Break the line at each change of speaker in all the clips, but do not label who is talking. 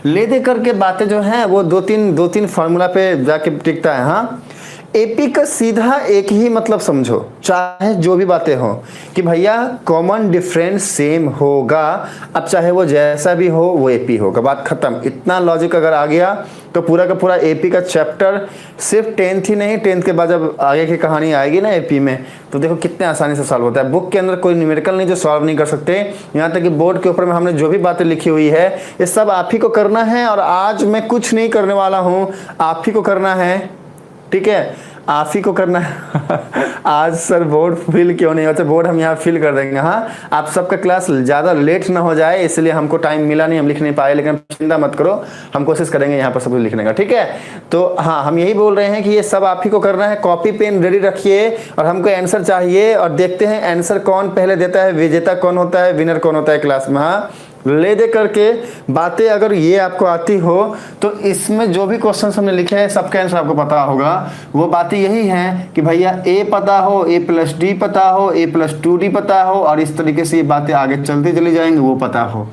ले दे करके बातें जो हैं वो दो तीन फार्मूला पे जाके टिकता है। हाँ, एपी का सीधा एक ही मतलब समझो, चाहे जो भी बातें हो कि भैया कॉमन डिफरेंस सेम होगा, अब चाहे वो जैसा भी हो वो एपी होगा, बात खत्म। इतना लॉजिक अगर आ गया तो पूरा का पूरा एपी का चैप्टर सिर्फ 10th ही नहीं, 10th के बाद जब आगे की कहानी आएगी ना एपी में, तो देखो कितने आसानी से सॉल्व होता है। बुक के अंदर कोई न्यूमेरिकल नहीं जो सॉल्व नहीं कर सकते, यहाँ तक कि बोर्ड के ऊपर में हमने जो भी बातें लिखी हुई है ये सब आप ही को करना है। और आज मैं कुछ नहीं करने वाला हूँ, आप ही को करना है, ठीक है, आप ही को करना है। आज सर बोर्ड फिल क्यों नहीं होता, बोर्ड हम यहाँ फिल कर देंगे। हाँ, आप सबका क्लास ज़्यादा लेट ना हो जाए इसलिए हमको टाइम मिला नहीं, हम लिख नहीं पाए, लेकिन चिंता मत करो, हम कोशिश करेंगे यहाँ पर सब कुछ लिखने का, ठीक है। तो हाँ, हम यही बोल रहे हैं कि ये सब आप ही को करना है। कॉपी पेन रेडी रखिए और हमको आंसर चाहिए, और देखते हैं आंसर कौन पहले देता है, विजेता कौन होता है, विनर कौन होता है क्लास में। हाँ, ले दे करके बातें अगर ये आपको आती हो तो इसमें जो भी क्वेश्चन हमने लिखे हैं सबका आंसर आपको पता होगा। वो बातें यही हैं कि भैया ए पता हो, ए प्लस डी पता हो, ए प्लस 2d पता हो, और इस तरीके से ये बातें आगे चलती चली जाएंगी, वो पता हो,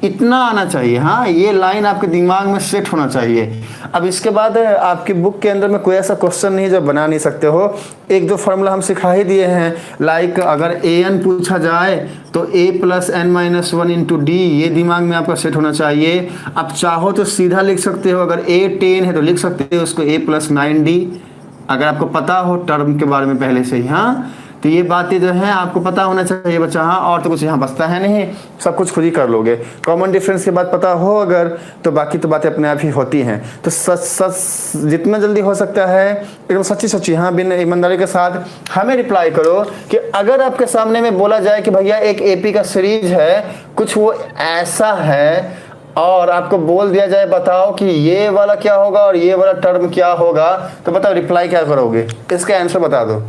इतना आना चाहिए। हाँ, ये लाइन आपके दिमाग में सेट होना चाहिए। अब इसके बाद आपकी बुक के अंदर में कोई ऐसा क्वेश्चन नहीं जो बना नहीं सकते हो। एक दो फार्मूला हम सिखा ही दिए हैं, लाइक अगर an पूछा जाए तो a plus n minus 1 into d, ये दिमाग में आपका सेट होना चाहिए। अब चाहो तो सीधा लिख सकते हो, अगर a 10 है तो लिख सकते हो उसको a प्लस 9d, अगर आपको पता हो टर्म के बारे में पहले से ही। हाँ, तो ये बातें जो हैं आपको पता होना चाहिए बच्चा। हाँ, और तो कुछ यहाँ बचता है नहीं, सब कुछ खुद ही कर लोगे। कॉमन डिफरेंस के बाद पता हो अगर, तो बाकी तो बातें अपने आप ही होती हैं। तो सच जितना जल्दी हो सकता है एकदम सच्ची हाँ बिन ईमानदारी के साथ हमें रिप्लाई करो कि अगर आपके सामने में बोला जाए कि भैया एक एपी का सीरीज है, कुछ वो ऐसा है, और आपको बोल दिया जाए बताओ कि ये वाला क्या होगा और ये वाला टर्म क्या होगा, तो बताओ रिप्लाई क्या करोगे, इसका आंसर बता दो।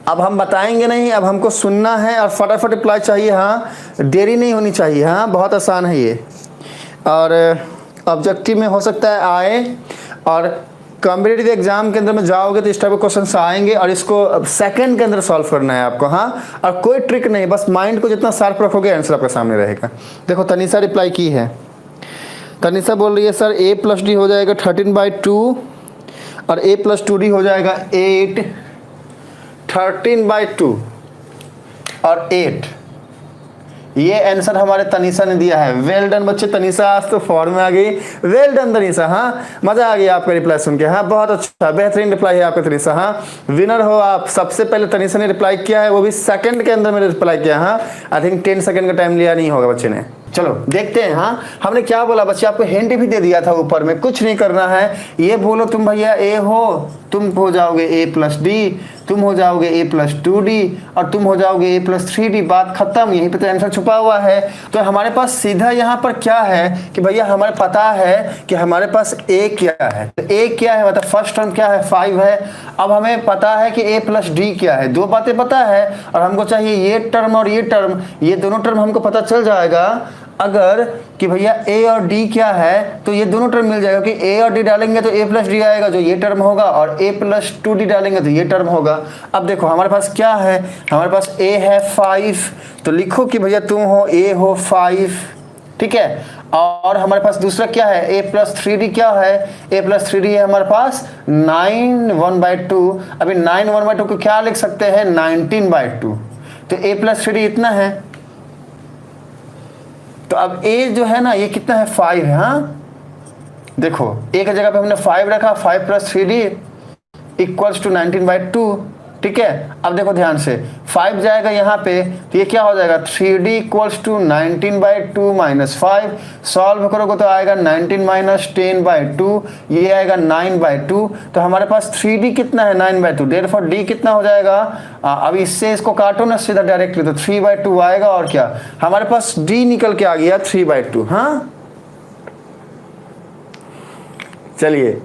अब हम बताएंगे नहीं, अब हमको सुनना है और फटाफट रिप्लाई चाहिए। हाँ, देरी नहीं होनी चाहिए। हाँ, बहुत आसान है ये, और ऑब्जेक्टिव में हो सकता है आए, और कॉम्पिटिटिव एग्जाम के अंदर में जाओगे तो इस टाइप के क्वेश्चन आएंगे, और इसको सेकंड के अंदर सॉल्व करना है आपको। हाँ, और कोई ट्रिक नहीं, बस माइंड को जितना शार्प रखोगे आंसर आपके सामने रहेगा। देखो तनिषा रिप्लाई की है, तनिषा बोल रही है सर a प्लस डी हो जाएगा 13/2 और a प्लस 2d हो जाएगा 8, 13/2 और 8। ये आंसर हमारे तनिषा ने दिया है। वेल डन बच्चे, तनिषा आज तो फॉर्म में आ गई। Well done Tanisha. हाँ, मजा आ गया आपका रिप्लाई सुन के। हाँ, बहुत अच्छा, बेहतरीन रिप्लाई है आपका तनिषा। हाँ, विनर हो आप। सबसे पहले तनिषा ने रिप्लाई किया है, वो भी सेकंड के अंदर मैंने रिप्लाई किया। हाँ, आई थिंक 10 सेकंड का टाइम लिया नहीं होगा बच्चे ने। चलो देखते हैं। हाँ, हमने क्या बोला बच्चे, आपको हिंट भी दे दिया था ऊपर में, कुछ नहीं करना है। ये बोलो तुम भैया ए हो, तुम हो जाओगे a प्लस डी, तुम हो जाओगे a प्लस 2d, और तुम हो जाओगे a प्लस 3d। बात खत्म, यहीं पे तो आंसर छुपा हुआ है। तो हमारे पास सीधा यहाँ पर क्या है कि भैया हमारे पता है कि हमारे पास a क्या है। तो a क्या है, मतलब फर्स्ट टर्म क्या है, 5 है। अब हमें पता है कि a प्लस डी क्या है, दो बातें पता है, और हमको चाहिए ये टर्म और ये टर्म, ये दोनों टर्म हमको पता चल जाएगा अगर कि भैया a और d क्या है, तो ये दोनों टर्म मिल जाएगा कि a और d डालेंगे तो a प्लस डी आएगा जो ये टर्म होगा, और a प्लस 2d डालेंगे तो ये टर्म होगा। अब देखो हमारे पास क्या है, हमारे पास a है 5, तो लिखो कि भैया तुम हो a हो 5, ठीक है। और हमारे पास दूसरा क्या है, a प्लस 3d क्या है, a प्लस 3d है हमारे पास 9 1/2। अभी 9 1/2 को क्या लिख सकते हैं, 19/2। तो a प्लस 3d इतना है। तो अब a जो है ना ये कितना है, 5 है। हाँ, देखो a की जगह पे हमने 5 रखा, 5 प्लस 3d इक्वल्स टू 19/2, ठीक है। अब देखो ध्यान से, 5 जाएगा यहाँ पे तो ये क्या हो जाएगा, 3d equals to 19/2 minus 5। Solve करोगे तो आएगा 19 माइनस 10/2, ये आएगा 9/2। तो हमारे पास 3d कितना है, 9/2। देयरफॉर d कितना हो जाएगा, अब इससे इसको काटो ना सीधा डायरेक्टली, तो 3/2 आएगा। और क्या हमारे पास d निकल के आ गया 3/2। हाँ, चलिए,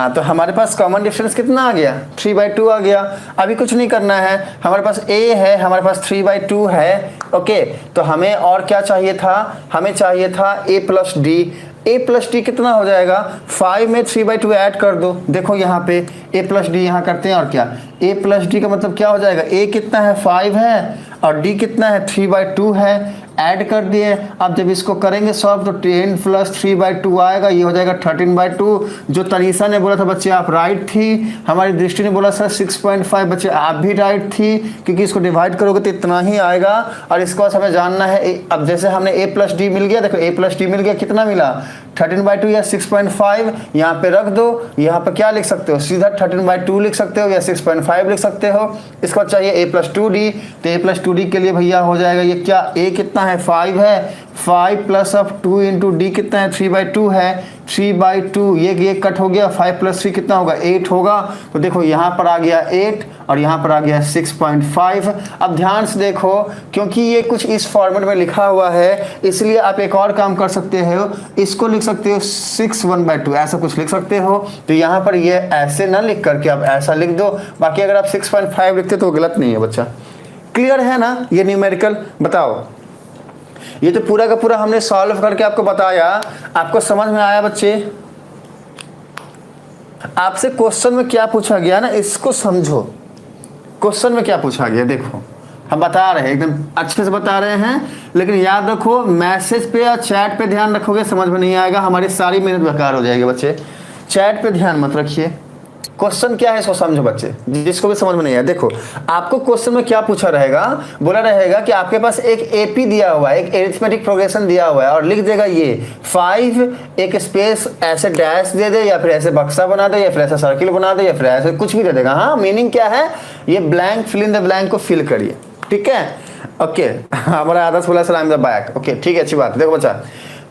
तो हमारे पास कॉमन डिफरेंस कितना आ गया, 3/2 आ गया। अभी कुछ नहीं करना है, हमारे पास a है, हमारे पास 3/2 है। ओके, तो हमें और क्या चाहिए था, हमें चाहिए था a plus D. a plus D कितना हो जाएगा, 5 में 3/2 ऐड कर दो। देखो यहाँ पे a प्लस डी यहाँ करते हैं, और क्या a प्लस डी का मतलब क्या हो जाएगा, a कितना है 5 है और d कितना है 3/2 है। ऐड कर दिए। अब जब इसको करेंगे सॉल्व तो 10 + 3/2 आएगा, ये हो जाएगा 13/2। जो तनीषा ने बोला था बच्चे आप राइट थी, हमारी दृष्टि ने बोला सर 6.5, बच्चे आप भी राइट थी, क्योंकि इसको डिवाइड करोगे तो इतना ही आएगा। और इसके बाद हमें जानना है, अब जैसे हमने a + d मिल गया, देखो a + d मिल गया, कितना मिला 13/2 या 6.5, यहाँ पे रख दो। यहाँ पे क्या लिख सकते हो, सीधा 13/2 लिख सकते हो या 6.5 लिख सकते हो। इसके बाद चाहिए a + 2d, तो a + 2d के लिए भैया हो जाएगा ये क्या, a कितना है 5 है, 5 + 2 × d कितना है 3/2 है, 3/2 ये कट हो गया, 5 + 3 कितना होगा 8 होगा। तो देखो यहाँ पर आ गया 8 और यहाँ पर आ गया 6.5। अब ध्यान से देखो, क्योंकि ये कुछ इस फॉर्मेट में लिखा हुआ है, इसलिए आप एक और काम कर सकते हो, इसको लिख सकते हो 6 1/2, ऐसा कुछ लिख सकते हो। तो यहाँ पर ये ऐसे ना लिख करके आप ऐसा लिख दो, बाकी अगर आप 6.5 लिखते तो गलत नहीं है बच्चा। क्लियर है ना ये न्यूमेरिकल? बताओ, ये तो पूरा का पूरा हमने सॉल्व करके आपको बताया, आपको समझ में आया बच्चे? आपसे क्वेश्चन में क्या पूछा गया ना, इसको समझो। क्वेश्चन में क्या पूछा गया देखो, हम बता रहे हैं, एकदम अच्छे से बता रहे हैं, लेकिन याद रखो मैसेज पे या चैट पे ध्यान रखोगे समझ में नहीं आएगा, हमारी सारी मेहनत बेकार हो जाएगी बच्चे। चैट पे ध्यान मत रखिए, क्वेश्चन क्या है इसको समझो बच्चे, जिसको भी समझ में नहीं आया। देखो आपको क्वेश्चन में क्या पूछा रहेगा, बोला रहेगा कि आपके पास एक एपी दिया हुआ है, एक एरिथमेटिक प्रोग्रेशन दिया हुआ है, और लिख देगा ये 5 एक स्पेस ऐसे डैश दे दे, या फिर ऐसे बक्सा बना दे, या फिर ऐसा सर्किल बना दे, या फिर ऐसे कुछ भी दे देगा। हाँ, मीनिंग क्या है, ये blank fill in the blank को फिल करिए, ठीक है? ओके, हमारा आदर्श बोला sir I am the back. Okay ठीक है, अच्छी बात। देखो बच्चा,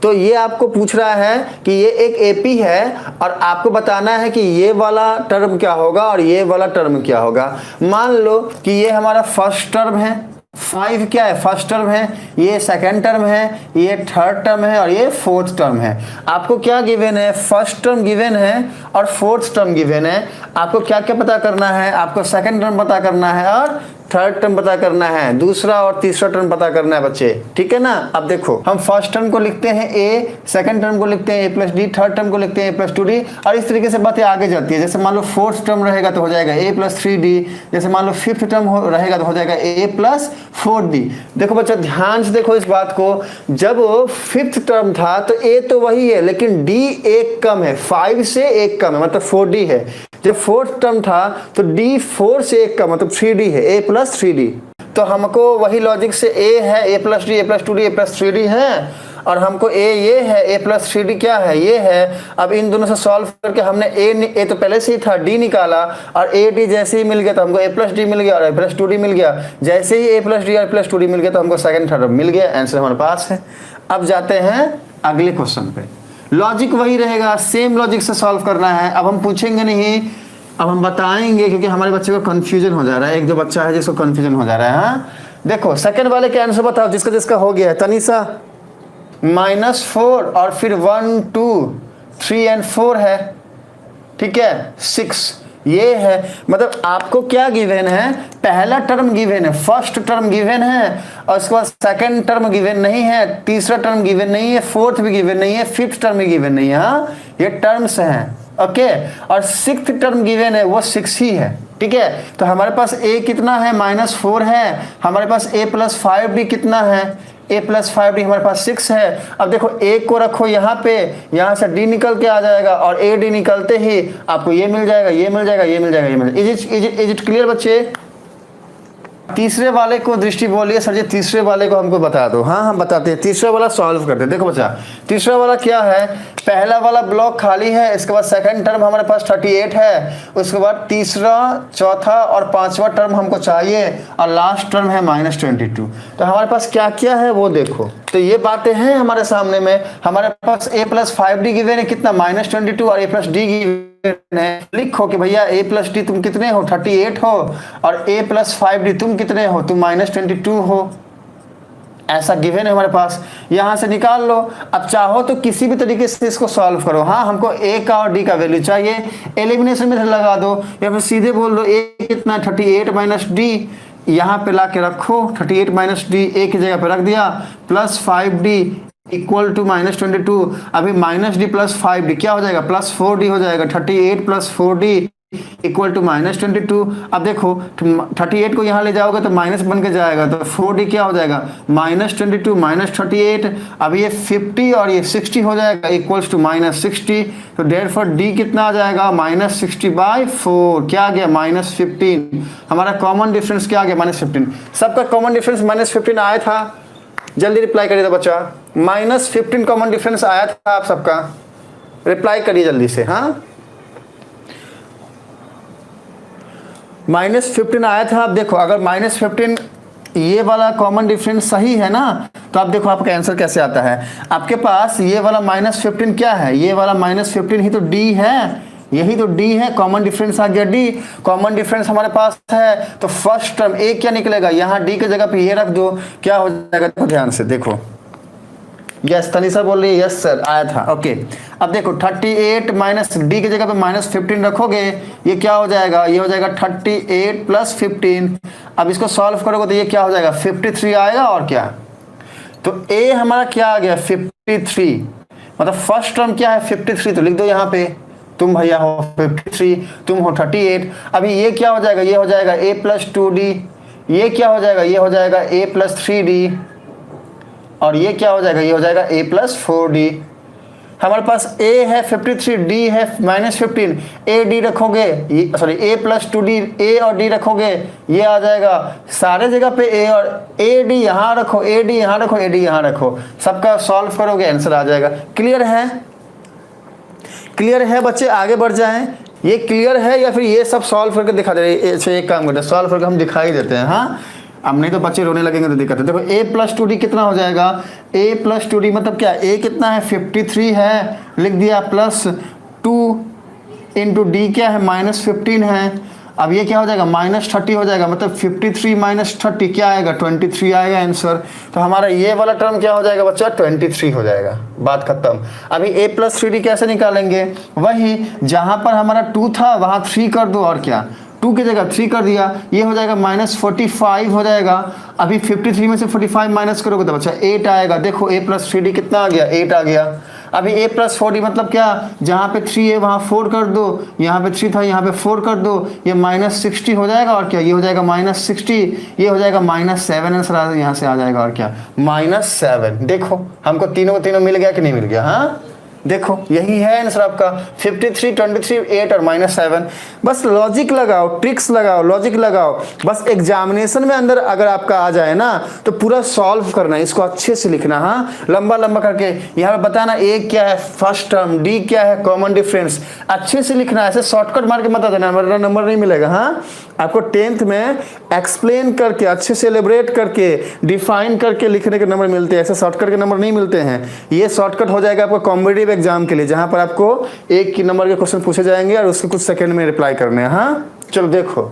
तो ये आपको पूछ रहा है कि ये एक एपी है और आपको बताना है कि ये वाला टर्म क्या होगा और ये वाला टर्म क्या होगा। मान लो कि ये हमारा फर्स्ट टर्म है, 5 क्या है फर्स्ट टर्म है, ये सेकंड टर्म है, ये थर्ड टर्म है और ये फोर्थ टर्म है। आपको क्या गिवन है, फर्स्ट टर्म गिवन है और फोर्थ टर्म गिवन है। आपको क्या क्या पता करना है, आपको सेकंड टर्म पता करना है और थर्ड टर्म पता करना है, दूसरा और तीसरा टर्म पता करना है बच्चे, ठीक है ना? अब देखो हम फर्स्ट टर्म को लिखते हैं a, सेकंड टर्म को लिखते हैं a + d, थर्ड टर्म को लिखते हैं a + 2d, और इस तरीके से बातें आगे जाती है। जैसे मान लो फोर्थ टर्म रहेगा तो हो जाएगा a + 3d, जैसे मान लो फिफ्थ टर्म रहेगा तो हो जाएगा a + 4d। देखो बच्चा ध्यान से देखो इस बात को, जब फिफ्थ टर्म था तो a तो वही है लेकिन d एक कम है, 5 से एक कम है मतलब 4d है। जब फोर्थ टर्म था तो d 4 से एक कम मतलब 3d है, a + 3d। तो हमको वही लॉजिक से a है, a + d, a + 2d, a + 3d है, और हमको a ये है, a + 3d क्या है ये है। अब इन दोनों से सॉल्व करके हमने a तो पहले से ही था, d निकाला, और a d जैसे ही मिल गया तो हमको a + d मिल गया और a + 2d मिल गया। जैसे ही a + d और a + 2d मिल गया तो हमको सेकंड थर्ड मिल गया, आंसर हमारे पास है। अब जाते हैं अगले क्वेश्चन पे, लॉजिक वही रहेगा, सेम लॉजिक से सॉल्व करना है। अब हम पूछेंगे नहीं, अब हम बताएंगे, क्योंकि हमारे बच्चे को कंफ्यूजन हो जा रहा है, एक दो बच्चा है जिसको कंफ्यूजन हो जा रहा है। हाँ देखो सेकंड वाले के आंसर बताओ, जिसका जिसका हो गया है। तनीषा -4 और फिर 1 2 3 एंड 4 है, ठीक है 6 ये है। मतलब आपको क्या गिवन है, पहला टर्म गिवन है, फर्स्ट टर्म गिवन है, और उसके बाद सेकंड टर्म गिवन नहीं है, तीसरा टर्म गिवन नहीं है, फोर्थ भी गिवन नहीं है, फिफ्थ टर्म भी गिवन नहीं है। हाँ ये टर्म्स हैं, ओके। और सिक्स्थ टर्म गिवन है वो 6 ही है, ठीक है। तो हमारे पास a कितना है, -4 है, हमारे पास a + 5d कितना है, a + 5d हमारे पास 6 है। अब देखो a को रखो यहाँ पे, यहाँ से d निकल के आ जाएगा, और a d निकलते ही आपको ये मिल जाएगा, ये मिल जाएगा, ये मिल जाएगा, ये मिल जाएगा। इज इट क्लियर बच्चे? तीसरे वाले को दृष्टि बोलिए सर जी, तीसरे वाले को हमको बता दो। हाँ हम बताते हैं, तीसरा वाला सॉल्व करते हैं। देखो बच्चा तीसरा वाला क्या है, पहला वाला ब्लॉक खाली है, इसके बाद सेकंड टर्म हमारे पास 38 है, उसके बाद तीसरा चौथा और पांचवा टर्म हमको चाहिए, और लास्ट टर्म है -22। तो हमारे पास क्या क्या है वो देखो। तो ये बातें हैं हमारे सामने में, हमारे पास a + 5d गिवन है कितना, -22, और a + d गिवन है। लिखो कि भैया a + d तुम कितने हो, 38 हो, और a + 5d तुम कितने हो, तुम -22 हो। ऐसा गिवन है हमारे पास, यहाँ से निकाल लो। अब चाहो तो किसी भी तरीके से इसको सॉल्व करो। हाँ हमको a का और d का वैल्यू चाहिए, एलिमिनेशन मेथड लगा दो, या फिर सीधे बोल दो a कितना, 38 - d, यहाँ पे ला के रखो, 38 - d a की जगह पे रख दिया, + 5d = -22। अभी -d + 5d क्या हो जाएगा, +4d हो जाएगा। 38 + 4d इक्वल टू -22। अब देखो 38 को यहाँ ले जाओगे तो माइनस बन के जाएगा, तो 4d क्या हो जाएगा -22 -38। अब ये 50 और ये 60 हो जाएगा इक्वल्स टू -60। तो देयरफॉर d कितना आ जाएगा -60/4। क्या आ गया -15। हमारा कॉमन डिफरेंस क्या आ गया -15। सबका कॉमन डिफरेंस -15 आया था, जल्दी रिप्लाई करिए बच्चा। -15 कॉमन डिफरेंस आया था आप सबका, रिप्लाई करिए जल्दी से। हाँ -15 आया था। आप देखो अगर -15 ये वाला कॉमन डिफरेंस सही है ना, तो आप देखो आपका आंसर कैसे आता है। आपके पास ये वाला -15 क्या है, ये वाला -15 ही तो d है, यही तो d है, कॉमन डिफरेंस आ गया d। कॉमन डिफरेंस हमारे पास है तो फर्स्ट टर्म a क्या निकलेगा, यहाँ d के जगह पे ये रख दो, क्या हो जाएगा देखो ध्यान से देखो। यस तनिषा बोल रही है यस सर आया था। ओके अब देखो 38 माइनस डी की जगह पे -15 रखोगे, ये क्या हो जाएगा, ये हो जाएगा 38 + 15। अब इसको सॉल्व करोगे तो ये क्या हो जाएगा 53 आएगा। और क्या तो a हमारा क्या आ गया 53, मतलब फर्स्ट टर्म क्या है 53, तो लिख दो यहाँ पे। तुम भैया हो 53, तुम हो 38। अभी ये क्या हो जाएगा, ये हो जाएगा a + 2d। ये क्या हो जाएगा, ये हो जाएगा a + 3d। और ये क्या हो जाएगा, ये हो जाएगा a + 4d। हमारे पास a है 53, d है -15, a d रखोगे, सॉरी a + 2d, a और d रखोगे, ये आ जाएगा सारे जगह पे a और a d यहाँ रखो, a d यहाँ रखो, a d यहाँ रखो, सबका सॉल्व करोगे आंसर आ जाएगा। क्लियर है, क्लियर है बच्चे, आगे बढ़ जाएं। ये क्लियर है या फिर ये सब सॉल्व करके दिखा दे रहे, एक काम करते हैं सॉल्व करके हम दिखाई देते हैं। हाँ अब नहीं तो बच्चे रोने लगेंगे तो दिक्कत है। देखो a + 2d कितना हो जाएगा, a + 2d मतलब क्या, a कितना है 53 है, लिख दिया +2 × d क्या है -15 है। अब ये क्या हो जाएगा -30 हो जाएगा, मतलब 53 - 30 क्या आएगा 23 आएगा आंसर। तो हमारा ये वाला टर्म क्या हो जाएगा बच्चा 23 हो जाएगा, बात खत्म। अभी a + 3d कैसे निकालेंगे, वही जहाँ पर हमारा 2 था वहाँ 3 कर दो, और क्या 2 की जगह 3 कर दिया, ये हो जाएगा -45 हो जाएगा। अभी 53 में से 45 माइनस करोगे तो बच्चा 8 आएगा। देखो a + 3d कितना आ गया 8 आ गया। अभी a + 4d मतलब क्या, जहाँ पे 3 है वहाँ 4 कर दो, यहाँ पे 3 था यहाँ पे 4 कर दो, ये -60 हो जाएगा। और क्या ये हो जाएगा -60, ये हो जाएगा -7 आंसर यहाँ से आ जाएगा। और क्या -7। देखो हमको तीनों मिल गया कि नहीं मिल गया। हाँ देखो यही है आंसर आपका 53, 23, 8 और -7। बस लॉजिक लगाओ, ट्रिक्स लगाओ, लॉजिक लगाओ, बस एग्जामिनेशन में अंदर अगर आपका आ जाए ना तो पूरा सॉल्व करना, इसको अच्छे से लिखना। हाँ लंबा लंबा करके यहाँ पे बताना a क्या है फर्स्ट टर्म, d क्या है कॉमन डिफरेंस, अच्छे से लिखना, ऐसे शॉर्टकट मार के मत देना, मेरा नंबर नहीं मिलेगा। हाँ आपको 10th में एक्सप्लेन करके अच्छे से एलिब्रेट करके डिफाइन करके लिखने के नंबर मिलते हैं, ऐसे शॉर्टकट के नंबर नहीं मिलते हैं। ये शॉर्टकट हो जाएगा आपको कॉम्पिटिटिव एग्जाम के लिए, जहां पर आपको एक की नंबर के क्वेश्चन पूछे जाएंगे और उसके कुछ सेकंड में रिप्लाई करने हैं। हाँ चलो देखो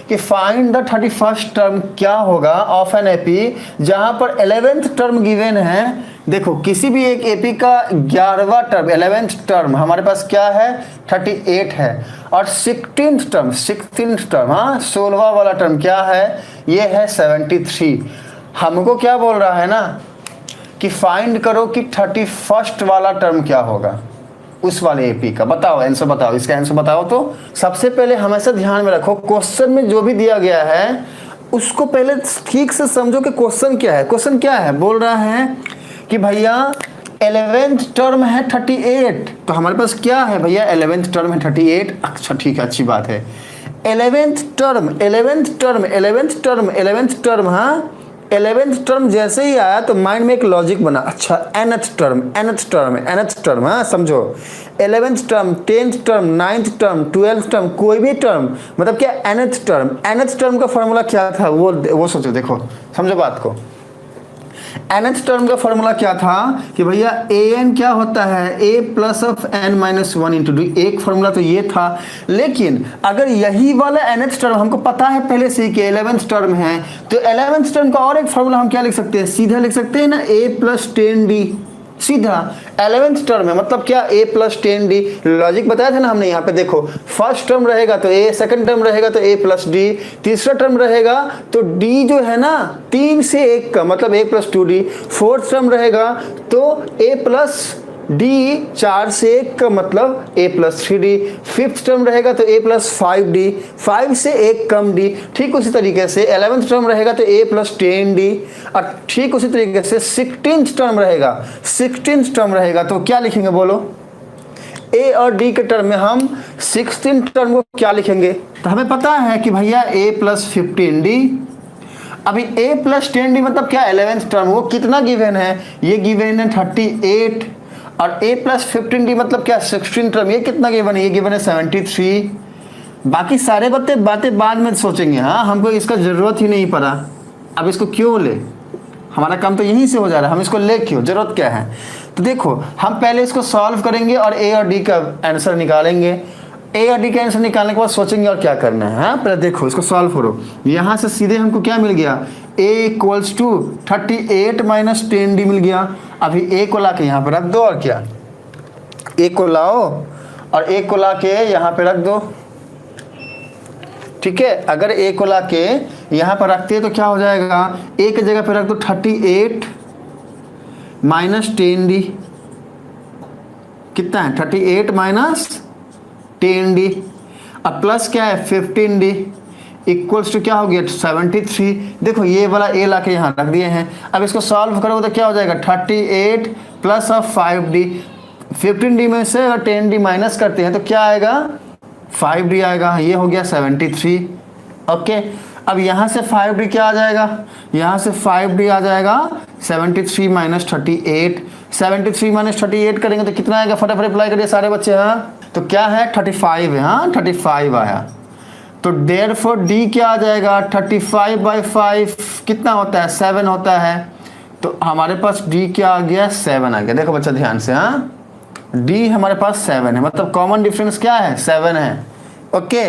कि फाइंड द 31st टर्म क्या होगा ऑफ एन एपी जहां पर 11th टर्म गिवन है। देखो किसी भी एक एपी का 11वां टर्म 11th टर्म हमारे पास क्या है 38 है, और 16th टर्म हाँ 16वां वाला टर्म क्या है, ये है 73। हमको क्या बोल रहा है ना कि फाइंड करो कि 31st वाला टर्म क्या होगा उस वाले एपी का। बताओ आंसर, बताओ इसका आंसर बताओ। तो सबसे पहले हमेशा ध्यान में रखो क्वेश्चन में जो भी दिया गया है उसको पहले ठीक से समझो कि क्वेश्चन क्या है। क्वेश्चन क्या है, बोल रहा है कि भैया 11th टर्म है 38, तो हमारे पास क्या है भैया 11th टर्म है 38। अच्छा ठीक है, अच्छी बात है। 11th टर्म हाँ 11th टर्म जैसे ही आया तो माइंड में एक लॉजिक बना, अच्छा nth टर्म हाँ समझो 11th term 10th term 9th term 12th term कोई भी टर्म मतलब क्या nth टर्म का फॉर्मूला क्या था वो सोचो, देखो समझो बात को। nth टर्म का फॉर्मूला क्या था कि भैया an क्या होता है a + n - 1 × d, एक फॉर्मूला तो ये था। लेकिन अगर यही वाला nth टर्म हमको पता है पहले से कि 11th टर्म है, तो 11th टर्म का और एक फॉर्मूला हम क्या लिख सकते हैं, सीधा लिख सकते हैं ना a + 10d, सीधा 11th टर्म है मतलब क्या a + 10d। लॉजिक बताया था ना हमने, यहाँ पे देखो फर्स्ट टर्म रहेगा तो a, सेकंड टर्म रहेगा तो a + d, तीसरा टर्म रहेगा तो d जो है ना 3 से 1 का मतलब a + 2d, फोर्थ टर्म रहेगा तो a + डी 4 से 1 का मतलब a plus 3d, fifth term रहेगा तो a प्लस 5d, 5 से 1 कम d। ठीक उसी तरीके से 11th टर्म रहेगा तो a प्लस 10d, और ठीक उसी तरीके से 16th टर्म रहेगा, 16th टर्म रहेगा तो क्या लिखेंगे बोलो? a और d के टर्म में हम 16th टर्म को क्या लिखेंगे? तो हमें पता है कि भैया a प्लस 15d, अभी a प्लस 10d मतलब क्या? 11th टर्म, वो कितना गिवन है? ये गिवन है 38, और a प्लस 15d मतलब क्या? 16 टर्म, ये कितना गिवन है? ये गिवन है 73। बाकी सारे बातें बाद में सोचेंगे, हाँ हमको इसका जरूरत ही नहीं पड़ा, अब इसको क्यों ले? हमारा काम तो यहीं से हो जा रहा है, हम इसको ले क्यों, जरूरत क्या है? तो देखो हम पहले इसको सॉल्व करेंगे और a और d का आंसर निकालेंगे। a और d का आंसर निकालने के बाद सोचेंगे और क्या करना है। हाँ पहले देखो इसको सॉल्व करो, यहाँ से सीधे हमको क्या मिल गया? a equals to 38 minus 10d मिल गया। अभी a को ला के यहाँ पे रख दो, और क्या? a को लाओ और a को ला के यहाँ पे रख दो। ठीक है, अगर a को ला के यहाँ पर रखते हैं तो क्या हो जाएगा? a की जगह पे रख दो 38 माइनस 10d, कितना है? 38 माइनस 10d, अब प्लस क्या है? 15d इक्वल्स टू क्या हो गया? 73। देखो ये वाला a ला के यहाँ रख दिए हैं, अब इसको सॉल्व करोगे तो क्या हो जाएगा? 38 प्लस ऑफ 5d, 15d में से अगर 10d माइनस करते हैं तो क्या आएगा? 5d आएगा, ये हो गया 73। ओके, अब यहाँ से 5d क्या आ जाएगा? यहाँ से 5d आ जाएगा 73 माइनस 38, 73 माइनस 38 करेंगे तो कितना आएगा? फटाफट अप्लाई करिए सारे बच्चे। हाँ तो क्या है? 35 है, हाँ 35 आया। तो देयरफॉर d क्या आ जाएगा? 35/5 कितना होता है? 7 होता है। तो हमारे पास d क्या आ गया? 7 आ गया। देखो बच्चा ध्यान से, हाँ d हमारे पास 7 है, मतलब कॉमन डिफरेंस क्या है? 7 है। ओके,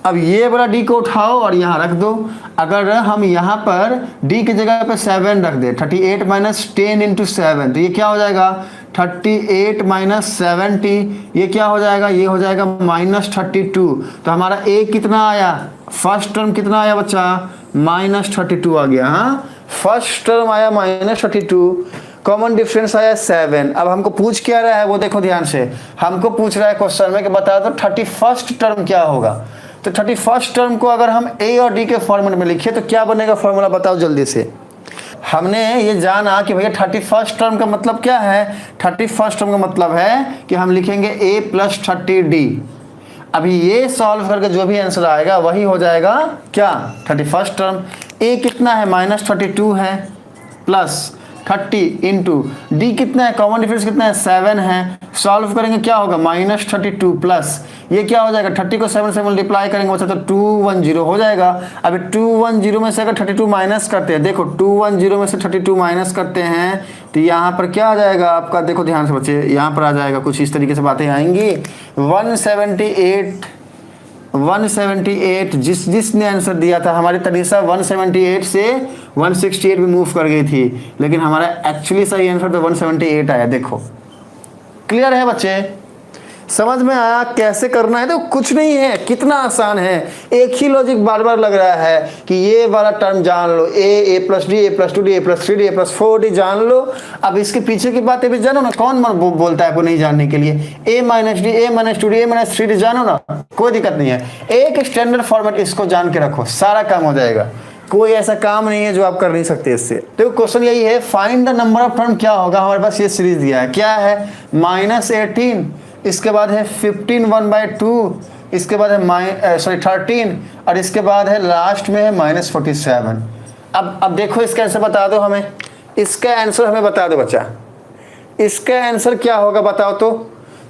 अब ये वाला d को उठाओ और यहाँ रख दो। अगर हम यहाँ पर d की जगह पे 7 रख दे, 38 माइनस 10 इंटू 7, तो ये क्या हो जाएगा? 38 माइनस 70, ये क्या हो जाएगा? ये हो जाएगा माइनस 32। तो हमारा a कितना आया? फर्स्ट टर्म कितना आया बच्चा? माइनस 32 आ गया। हाँ फर्स्ट टर्म आया माइनस 32, कॉमन डिफरेंस आया 7। अब हमको पूछ क्या रहा है वो देखो ध्यान से, हमको पूछ रहा है क्वेश्चन में कि बता दो 31st टर्म क्या होगा। तो 31st टर्म को अगर हम a और d के फॉर्मेट में लिखे तो क्या बनेगा फॉर्मूला? बताओ जल्दी से। हमने ये जाना कि भैया 31st टर्म का मतलब क्या है? 31st टर्म का मतलब है कि हम लिखेंगे a प्लस 30d। अभी ये सॉल्व करके जो भी आंसर आएगा वही हो जाएगा क्या? 31st term. a कितना है? माइनस 32 है, प्लस 30 इंटू डी कितना है? कॉमन डिफरेंस कितना है? 7 है। सॉल्व करेंगे क्या होगा? माइनस 32 प्लस ये क्या हो जाएगा? 30 को 7 से मल्टीप्लाई करेंगे बच्चा तो 210 हो जाएगा। अभी 210 में से अगर 32 माइनस करते हैं, देखो 210 में से 32 माइनस करते हैं तो यहाँ पर क्या आ जाएगा आपका? देखो ध्यान से बच्चे, यहाँ पर आ जाएगा कुछ इस तरीके से बातें आएंगी। 178 जिसने आंसर दिया था, हमारी तनीसा 178 से 168 में मूव कर गई थी, लेकिन हमारा एक्चुअली सही आंसर तो 178 आया। देखो क्लियर है बच्चे? समझ में आया कैसे करना है? तो कुछ नहीं है, कितना आसान है। एक ही लॉजिक बार बार लग रहा है कि ये वाला टर्म जान लो, a plus D, a plus 2d, a plus 3d, a plus 4d जान लो। अब इसके पीछे की बातें भी जानो ना, कौन बोलता है आपको नहीं जानने के लिए? a minus D, a minus 2d, a minus 3d जानो ना, कोई दिक्कत नहीं है। एक स्टैंडर्ड फॉर्मेट इसको जान के रखो, सारा काम हो जाएगा। कोई ऐसा काम नहीं है जो आप कर नहीं सकते इससे। तो क्वेश्चन यही है, find the number of term क्या होगा। हमारे पास ये सीरीज दिया है, क्या है? -18, इसके बाद है 15 1/2, इसके बाद है 13, और इसके बाद है लास्ट में है -47। अब देखो इसका आंसर बता दो हमें, इसका आंसर हमें बता दो बच्चा, इसका आंसर क्या होगा बताओ तो।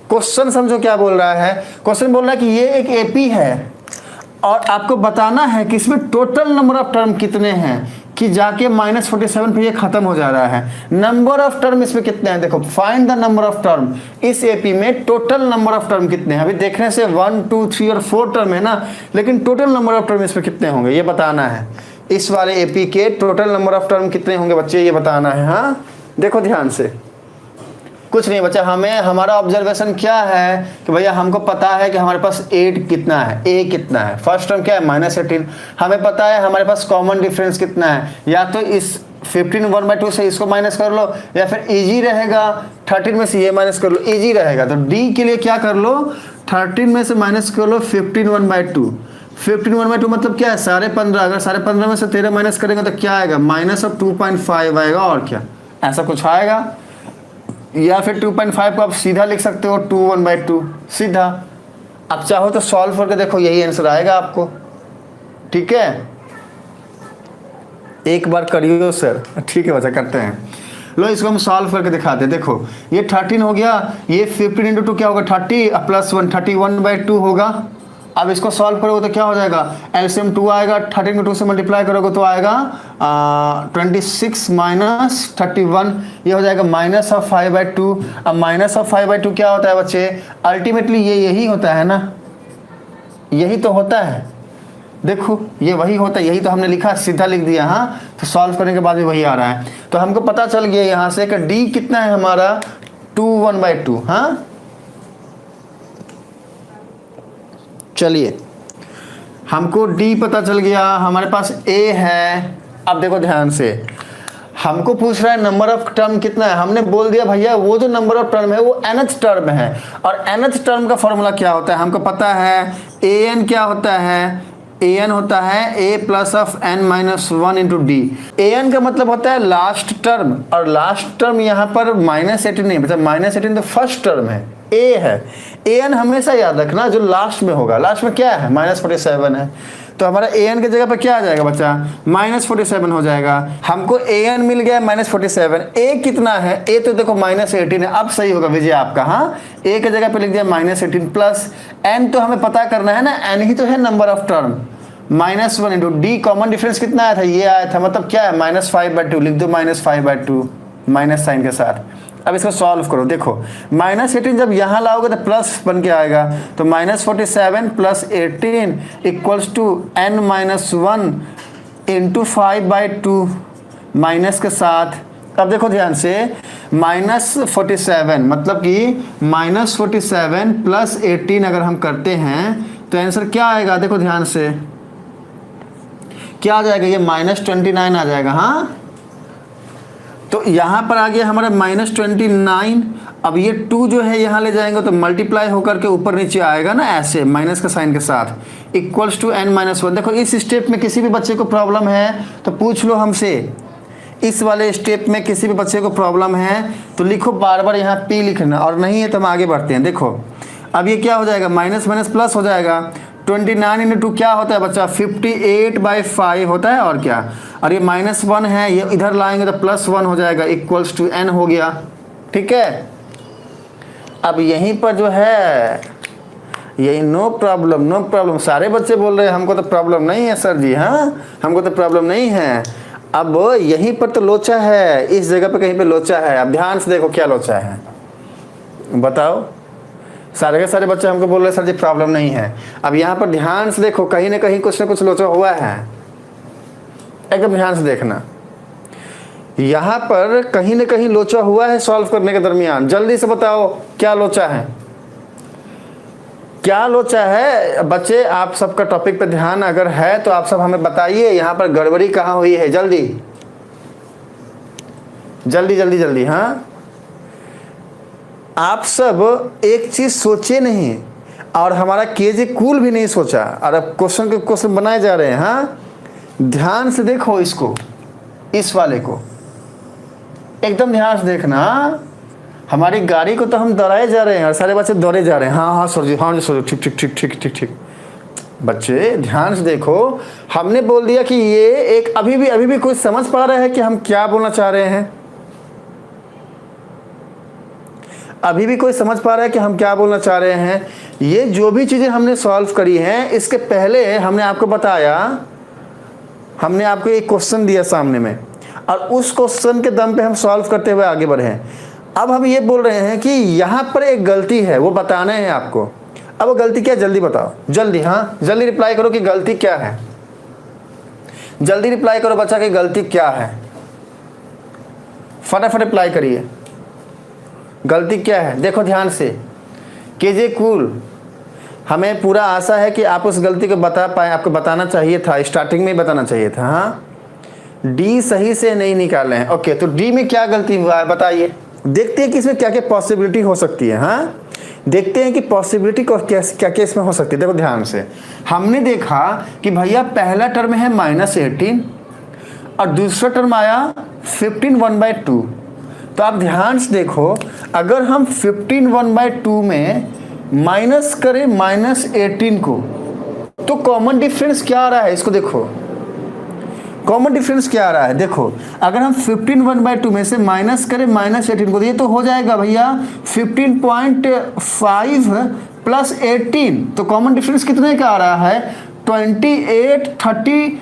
क्वेश्चन समझो क्या बोल रहा है। क्वेश्चन बोल रहा है कि ये एक एपी है और आपको बताना है कि इसमें टोटल नंबर ऑफ टर्म कितने हैं, कि जाके -47 पे ये खत्म हो जा रहा है। नंबर ऑफ टर्म इसमें कितने हैं? देखो find the number of term, इस एपी में टोटल नंबर ऑफ टर्म कितने हैं। अभी देखने से 1 2 3 और 4 टर्म है ना, लेकिन टोटल नंबर ऑफ टर्म इसमें कितने होंगे ये बताना है। इस वाले एपी के टोटल नंबर ऑफ टर्म कितने होंगे बच्चे ये बताना है। हाँ देखो ध्यान से, कुछ नहीं बच्चा, हमें हमारा ऑब्जर्वेशन क्या है कि भैया हमको पता है कि हमारे पास 8 कितना है, a कितना है, फर्स्ट टर्म क्या है -18, हमें पता है हमारे पास कॉमन डिफरेंस कितना है, या तो इस 15 1/2 से इसको माइनस कर लो, या फिर इजी रहेगा 13 में से ये माइनस कर लो, इजी रहेगा। तो डी के लिए क्या कर लो, 13 में से माइनस कर लो 15 1/2। 15 1/2 मतलब क्या है, 15.5। अगर 15.5 में से 13 माइनस करेंगे तो क्या आएगा, -2.5 आएगा। और क्या ऐसा कुछ आएगा, या फिर 2.5 को आप सीधा लिख सकते हो 2 1/2 सीधा। अब चाहो तो सॉल्व करके देखो, यही आंसर आएगा आपको। ठीक है, एक बार करियो सर। ठीक है बच्चा, करते हैं। लो इसको हम सॉल्व करके दिखाते हैं। देखो ये 13 हो गया, ये 15 × 2 क्या होगा 30 +1 31/2 होगा। अब इसको सॉल्व करोगे तो क्या हो जाएगा, एलसीएम 2 आएगा, 13 को 2 से मल्टीप्लाई करोगे तो आएगा 26 - 31, ये हो जाएगा -5/2। अब -5/2 क्या होता है बच्चे, अल्टीमेटली ये यही होता है ना, यही तो होता है। देखो ये वही होता है, यही तो हमने लिखा, सीधा लिख दिया। हाँ, तो सॉल्व करने के बाद भी वही आ रहा है। तो हमको पता चल गया यहाँ से कि डी कितना है हमारा, 2 1/2। हाँ चलिए, हमको डी पता चल गया, हमारे पास ए है। अब देखो ध्यान से, हमको पूछ रहा है नंबर ऑफ टर्म कितना है। हमने बोल दिया भैया वो जो नंबर ऑफ टर्म है वो nth टर्म है, और nth टर्म का फॉर्मूला क्या होता है हमको पता है। an क्या होता है, an होता है a + n - 1 × d। an का मतलब होता है लास्ट टर्म, और लास्ट टर्म यहाँ पर -18 नहीं, मतलब -18 तो फर्स्ट टर्म है, a है। an हमेशा याद रखना जो लास्ट में होगा, लास्ट में क्या है -47 है, तो हमारा an की जगह पर क्या आ जाएगा बच्चा, -47 हो जाएगा। हमको an मिल गया -47, a कितना है, a तो देखो -18 है। अब सही होगा विजय आपका। हाँ, a की जगह पे लिख दिया -18 प्लस n, तो हमें पता करना है ना, n ही तो है number of term. -1 × d, common difference कितना आया था, ये आया था, मतलब क्या है -5/2, लिख दो -5/2 माइनस साइन के साथ। अब इसको सॉल्व करो, देखो -18 जब यहाँ लाओगे तो प्लस बन के आएगा, तो -47 + 18 = n - 1 × 5/2 माइनस के साथ। अब देखो ध्यान से, -47 मतलब कि -47 + 18 अगर हम करते हैं तो आंसर क्या आएगा, देखो ध्यान से क्या आ जाएगा, ये -29 आ जाएगा। हाँ, तो यहाँ पर आ गया हमारा -29। अब ये 2 जो है यहाँ ले जाएंगे तो मल्टीप्लाई होकर के ऊपर नीचे आएगा ना, ऐसे माइनस का साइन के साथ, = n - 1। देखो इस स्टेप में किसी भी बच्चे को प्रॉब्लम है तो पूछ लो हमसे। इस वाले स्टेप में किसी भी बच्चे को प्रॉब्लम है तो लिखो, बार बार यहाँ p लिखना, और नहीं है तो हम आगे बढ़ते हैं। देखो अब ये क्या हो जाएगा, माइनस माइनस प्लस हो जाएगा। 29 × 2 क्या होता है बच्चा, 58/5 होता है। और क्या, और ये -1 है, ये इधर लाएंगे तो +1 हो जाएगा, = n हो गया। ठीक है, अब यहीं पर जो है यही नो प्रॉब्लम। सारे बच्चे बोल रहे हैं हमको तो प्रॉब्लम नहीं है सर जी। हाँ, हमको तो प्रॉब्लम नहीं है। अब यहीं पर तो लोचा है, इस जगह पे कहीं पे लोचा है। अब ध्यान से देखो क्या लोचा है, बताओ। सारे के सारे बच्चे हमको बोल रहे हैं सर जी प्रॉब्लम नहीं है। अब यहाँ पर ध्यान से देखो, कहीं ना कहीं कुछ ना कुछ लोचा हुआ है, एकदम ध्यान से देखना। यहाँ पर कहीं ना कहीं लोचा हुआ है सॉल्व करने के दरमियान। जल्दी से बताओ क्या लोचा है, क्या लोचा है बच्चे। आप सबका टॉपिक पे ध्यान अगर है तो आप सब हमें बताइए, यहाँ पर गड़बड़ी कहाँ हुई है। जल्दी जल्दी जल्दी जल्दी। हाँ, आप सब एक चीज सोचे नहीं, और हमारा केजे कूल भी नहीं सोचा, और अब क्वेश्चन के क्वेश्चन बनाए जा रहे हैं। हाँ, ध्यान से देखो इसको, इस वाले को एकदम ध्यान से देखना। हमारी गाड़ी को तो हम दौड़ाए जा रहे हैं और सारे बच्चे दौड़े जा रहे हैं। हाँ हाँ सर जी, हाँ जी सर जी, ठीक ठीक ठीक ठीक ठीक ठीक। बच्चे ध्यान से देखो, हमने बोल दिया कि ये एक अभी भी कोई समझ पा रहा है कि हम क्या बोलना चाह रहे हैं। अभी भी कोई समझ पा रहा है कि हम क्या बोलना चाह रहे हैं। ये जो भी चीज़ें हमने सॉल्व करी हैं, इसके पहले हमने आपको बताया, हमने आपको एक क्वेश्चन दिया सामने में, और उस क्वेश्चन के दम पे हम सॉल्व करते हुए आगे बढ़े हैं। अब हम ये बोल रहे हैं कि यहाँ पर एक गलती है, वो बताना है आपको। अब वो गलती क्या है, जल्दी बताओ, जल्दी। हाँ, जल्दी रिप्लाई करो कि गलती क्या है। जल्दी रिप्लाई करो बच्चा कि गलती क्या है, फटाफट रिप्लाई करिए, गलती क्या है। देखो ध्यान से, केजे कूल, हमें पूरा आशा है कि आप उस गलती को बता पाए। आपको बताना चाहिए था, स्टार्टिंग में ही बताना चाहिए था। हाँ, डी सही से नहीं निकाले हैं। ओके, तो डी में क्या गलती हुआ है बताइए। देखते हैं कि इसमें क्या क्या पॉसिबिलिटी हो सकती है। हाँ, देखते हैं कि पॉसिबिलिटी को क्या क्या इसमें हो सकती है। देखो ध्यान से, हमने देखा कि भैया पहला टर्म है -18 और दूसरा टर्म आया 15 1/2। तो आप ध्यान से देखो, अगर हम 15 1/2 में माइनस करें -18 को, तो कॉमन डिफरेंस क्या आ रहा है, इसको देखो। कॉमन डिफरेंस क्या आ रहा है, देखो अगर हम 15 1/2 में से माइनस करें -18 को, तो ये तो हो जाएगा भैया 15.5 प्लस 18। तो कॉमन डिफरेंस कितने का आ रहा है, 28 30।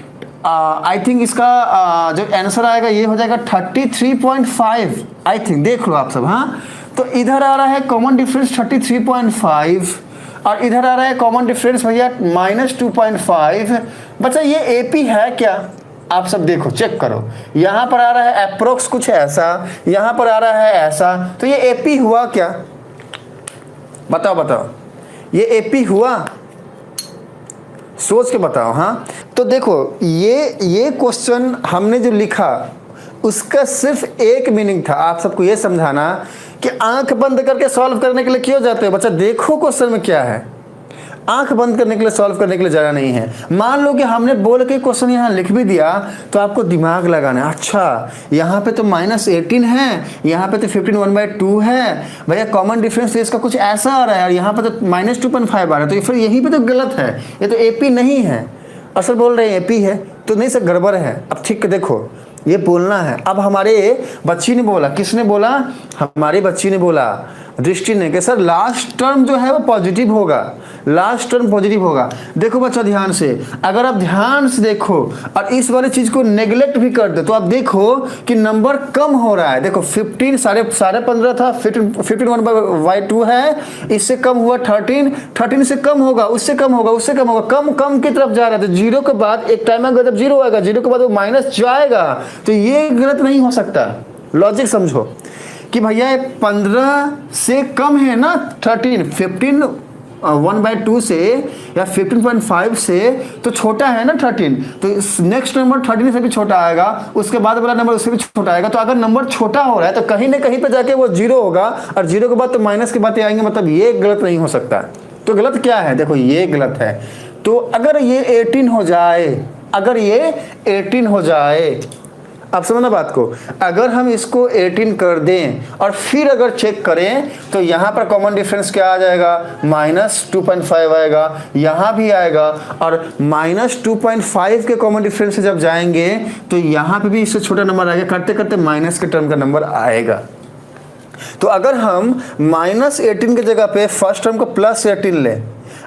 आई थिंक इसका जो आंसर आएगा ये हो जाएगा 33.5 आई थिंक। देख लो आप सब। हाँ, तो इधर आ रहा है कॉमन डिफरेंस 33.5 और इधर आ रहा है कॉमन डिफरेंस भैया -2.5। बच्चा ये एपी है क्या, आप सब देखो, चेक करो। यहाँ पर आ रहा है अप्रोक्स कुछ ऐसा, यहाँ पर आ रहा है ऐसा, तो ये एपी हुआ क्या, बताओ बताओ, ये एपी हुआ, सोच के बताओ। हाँ, तो देखो ये क्वेश्चन हमने जो लिखा उसका सिर्फ एक मीनिंग था, आप सबको ये समझाना कि आंख बंद करके सॉल्व करने के लिए क्यों जाते हो। बच्चा देखो क्वेश्चन में क्या है, आंख बंद करने के लिए सॉल्व करने के लिए जाना नहीं है। मान लो कि हमने बोल के क्वेश्चन यहाँ लिख भी दिया, तो आपको दिमाग लगाना है। अच्छा, यहाँ पे तो -18 है, यहाँ पे तो 15 1/2 है, भैया कॉमन डिफरेंस तो इसका कुछ ऐसा आ रहा है, और यहाँ पे तो -2.5 आ रहा है, तो फिर यहीं पे तो गलत है, ये तो एपी नहीं है। असल बोल रहे हैं एपी है, तो नहीं सर गड़बड़ है। अब ठीक देखो, ये बोलना है। अब हमारे बच्ची ने बोला, किसने बोला, हमारी बच्ची ने बोला, दृष्टि ने, कि सर लास्ट टर्म जो है वो पॉजिटिव होगा, लास्ट टर्म पॉजिटिव होगा। देखो बच्चा ध्यान से, अगर आप ध्यान से देखो और इस वाली चीज को नेग्लेक्ट भी कर दे, तो आप देखो कि नंबर कम हो रहा है। देखो 15 साढ़े 15 था, 15 1/2 है, इससे कम हुआ 13 से कम होगा, उससे कम होगा, उससे कम होगा, कम कम की तरफ जा रहा है। तो जीरो के बाद एक टाइम आएगा जब जीरो आएगा, जीरो के बाद वो माइनस जाएगा, तो ये गलत नहीं हो सकता। लॉजिक समझो कि भैया 15 से कम है ना 13, 15 1/2 से या 15.5 से तो छोटा है ना 13, तो नेक्स्ट नंबर 13 से भी छोटा आएगा, उसके बाद वाला नंबर उससे भी छोटा आएगा। तो अगर नंबर छोटा हो रहा है तो कहीं ना कहीं पे जाके वो जीरो होगा, और जीरो के बाद तो माइनस की बातें आएंगे, मतलब ये गलत नहीं हो सकता। तो गलत क्या है, देखो ये गलत है। तो अगर ये 18 हो जाए, अगर ये 18 हो जाए, आप समझना बात को, अगर हम इसको 18 कर दें और फिर अगर चेक करें, तो यहाँ पर कॉमन डिफरेंस क्या आ जाएगा, -2.5 आएगा, यहाँ भी आएगा, और -2.5 के कॉमन डिफरेंस से जब जाएंगे तो यहाँ पे भी इससे छोटा नंबर आएगा, करते करते माइनस के टर्म का नंबर आएगा। तो अगर हम -18 की जगह पे फर्स्ट टर्म को +18 लें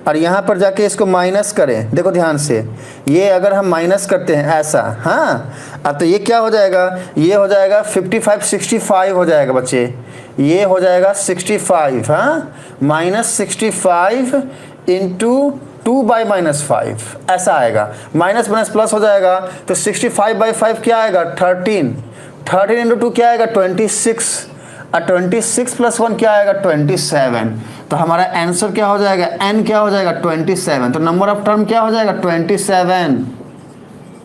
और यहाँ पर जाके इसको माइनस करें, देखो ध्यान से, ये अगर हम माइनस करते हैं ऐसा, हाँ, अब तो ये क्या हो जाएगा, ये हो जाएगा 55 65 हो जाएगा बच्चे, ये हो जाएगा 65, हाँ, -65 इंटू 2/-5 ऐसा आएगा, माइनस माइनस प्लस हो जाएगा, तो 65/5 क्या आएगा, 13 इंटू 2 क्या आएगा, 26, और 26 + 1 क्या आएगा, 27। तो हमारा आंसर क्या हो जाएगा, n क्या हो जाएगा, 27। तो नंबर ऑफ टर्म क्या हो जाएगा, 27।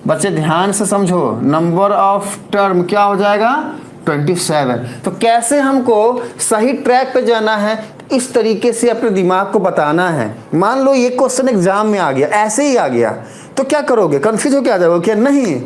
बच्चे ध्यान से समझो, नंबर ऑफ टर्म क्या हो जाएगा, 27। तो कैसे हमको सही ट्रैक पे जाना है, इस तरीके से अपने दिमाग को बताना है। मान लो ये क्वेश्चन एग्जाम में आ गया, ऐसे ही आ गया, तो क्या करोगे, कंफ्यूज हो क्या जाओगे क्या, नहीं,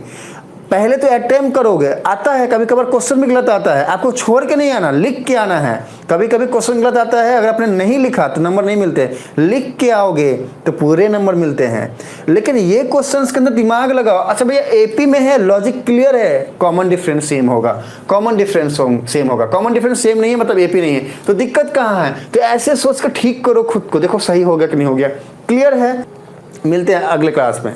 पहले तो अटेम्प्ट करोगे। आता है कभी कभार क्वेश्चन भी गलत आता है, आपको छोड़ के नहीं आना, लिख के आना है। कभी कभी क्वेश्चन गलत आता है, अगर आपने नहीं लिखा तो नंबर नहीं मिलते, लिख के आओगे तो पूरे नंबर मिलते हैं। लेकिन ये क्वेश्चंस के अंदर दिमाग लगाओ। अच्छा भैया एपी में है, लॉजिक क्लियर है, कॉमन डिफरेंस सेम होगा, कॉमन डिफरेंस सेम होगा, कॉमन डिफरेंस सेम नहीं है मतलब एपी नहीं है, तो दिक्कत कहाँ है। तो ऐसे सोच कर ठीक करो खुद को, देखो सही हो गया कि नहीं हो गया। क्लियर है, मिलते हैं अगले क्लास में।